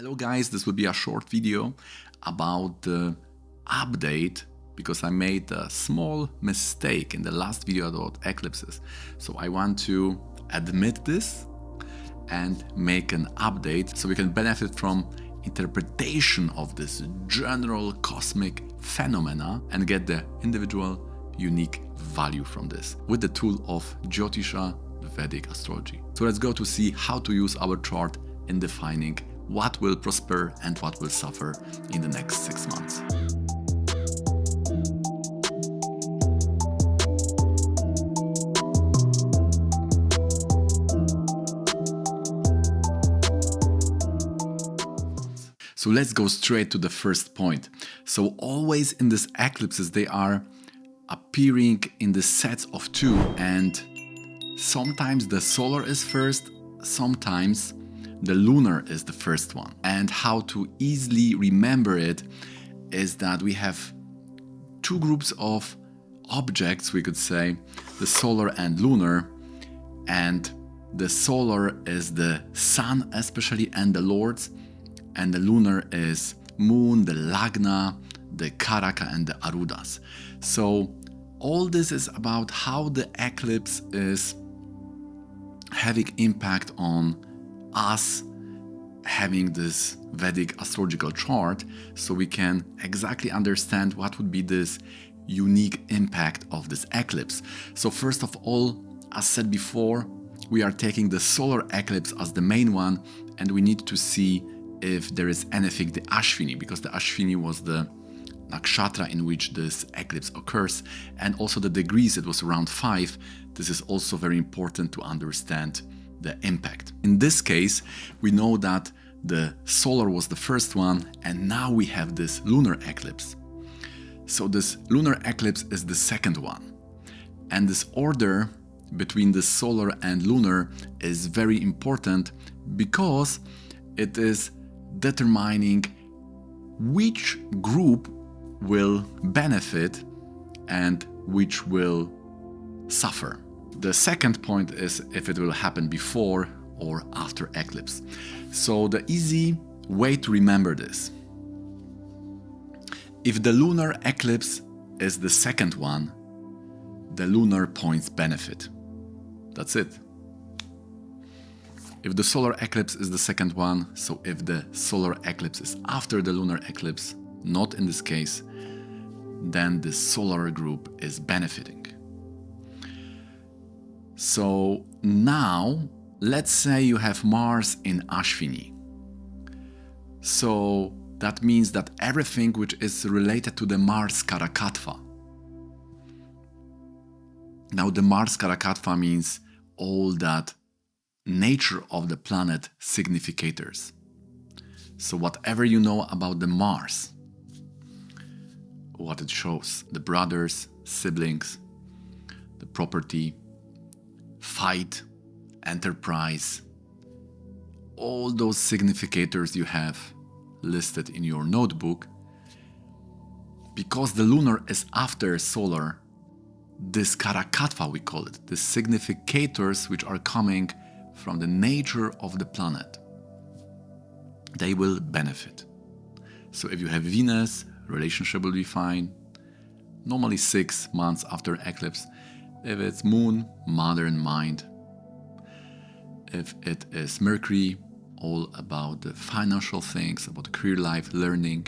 Hello guys, this will be a short video about the update because I made a small mistake in the last video about eclipses. So I want to admit this and make an update so we can benefit from interpretation of this general cosmic phenomena and get the individual unique value from this with the tool of Jyotish, Vedic astrology. So let's go to see how to use our chart in defining what will prosper and what will suffer in the next 6 months. So let's go straight to the first point. So always in these eclipses, they are appearing in the sets of two, and sometimes the solar is first, sometimes the lunar is the first one. And how to easily remember it is that we have two groups of objects, we could say, the solar and lunar, and the solar is the sun especially and the lords, and the lunar is moon, the lagna, the karaka and the arudas. So all this is about how the eclipse is having impact on us having this Vedic astrological chart, so we can exactly understand what would be this unique impact of this eclipse. So first of all, as said before, we are taking the solar eclipse as the main one, and we need to see if there is anything the Ashvini, because the Ashvini was the nakshatra in which this eclipse occurs, and also the degrees, it was around 5. This is also very important to understand the impact. In this case, we know that the solar was the first one, and now we have this lunar eclipse. So this lunar eclipse is the second one. And this order between the solar and lunar is very important because it is determining which group will benefit and which will suffer. The second point is if it will happen before or after eclipse. So the easy way to remember this: if the lunar eclipse is the second one, the lunar points benefit. That's it. If the solar eclipse is the second one, so if the solar eclipse is after the lunar eclipse, not in this case, then the solar group is benefiting. So now, let's say you have Mars in Ashvini. So that means that everything which is related to the Mars Karakatva. Now the Mars Karakatva means all that nature of the planet significators. So whatever you know about the Mars, what it shows, the brothers, siblings, the property, fight, enterprise, all those significators you have listed in your notebook. Because the lunar is after solar, this karakatva we call it, the significators which are coming from the nature of the planet, they will benefit. So if you have Venus, relationship will be fine, normally 6 months after eclipse. If it's moon, mother and mind. If it is Mercury, all about the financial things, about the career life, learning,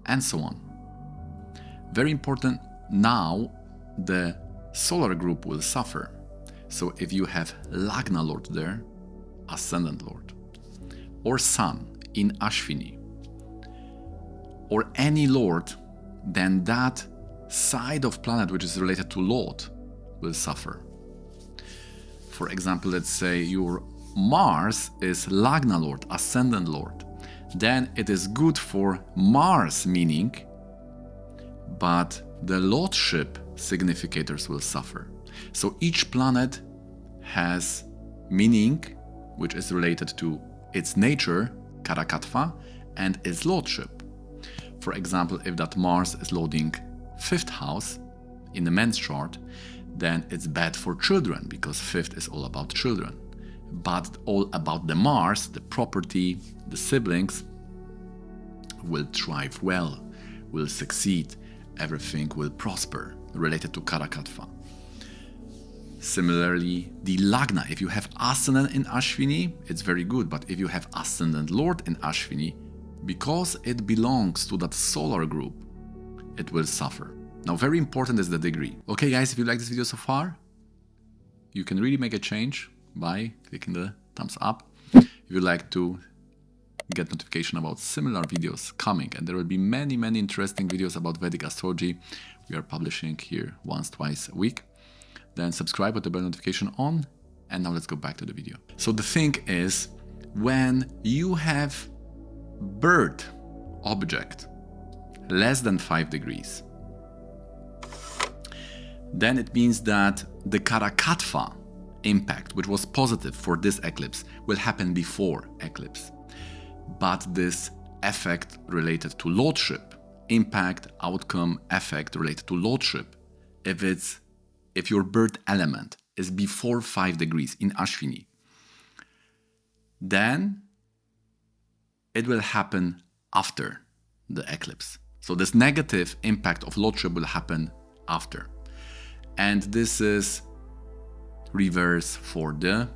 and so on. Very important, now the solar group will suffer. So if you have Lagna Lord there, Ascendant Lord, or Sun in Ashvini, or any Lord, then that side of planet which is related to Lord will suffer. For example, let's say your Mars is Lagna Lord, Ascendant Lord. Then it is good for Mars meaning, but the Lordship significators will suffer. So each planet has meaning which is related to its nature, Karakatva, and its Lordship. For example, if that Mars is lording 5th house in the man's chart, then it's bad for children because 5th is all about children. but all about the Mars, the property, the siblings, will thrive well, will succeed, everything will prosper related to Karakatva. Similarly, the Lagna, if you have Ascendant in Ashvini, it's very good, but if you have Ascendant Lord in Ashvini, because it belongs to that solar group, it will suffer. Now, very important is the degree. Okay, guys, if you like this video so far, you can really make a change by clicking the thumbs up. If you'd like to get notification about similar videos coming, and there will be many interesting videos about Vedic astrology we are publishing here once, twice a week, then subscribe with the bell notification on. And now let's go back to the video. So the thing is, when you have birth object less than 5 degrees, then it means that the Karakatva impact, which was positive for this eclipse, will happen before eclipse. But this effect related to lordship, impact, outcome, effect related to lordship, if your birth element is before 5 degrees in Ashvini, then it will happen after the eclipse. So this negative impact of lordship will happen after. And this is reverse for the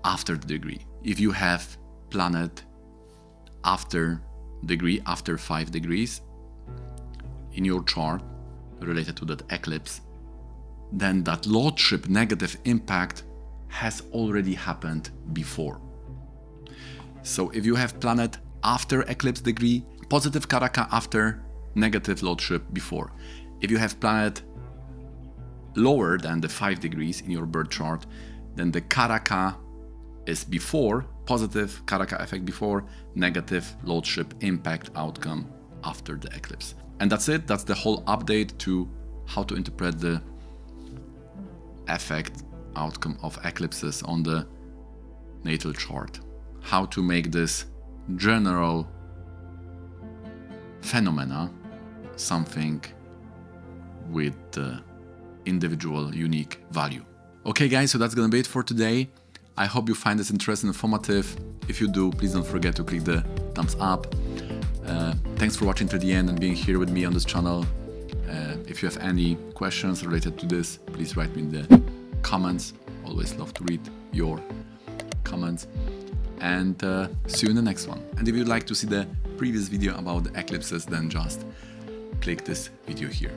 after the degree. If you have planet after degree, after 5 degrees in your chart related to that eclipse, then that lordship negative impact has already happened before. So if you have planet after eclipse degree, positive Karaka after, negative lordship before. If you have planet lower than the 5 degrees in your birth chart, then the Karaka is before, positive Karaka effect before, negative lordship impact outcome after the eclipse. And that's it. That's the whole update to how to interpret the effect outcome of eclipses on the natal chart. How to make this general phenomena something with individual unique value. Okay guys, so that's gonna be it for today. I hope you find this interesting and informative. If you do, please don't forget to click the thumbs up. Thanks for watching to the end and being here with me on this channel. If you have any questions related to this, please write me in the comments. Always love to read your comments. And see you in the next one. And if you'd like to see the previous video about the eclipses, then just click this video here.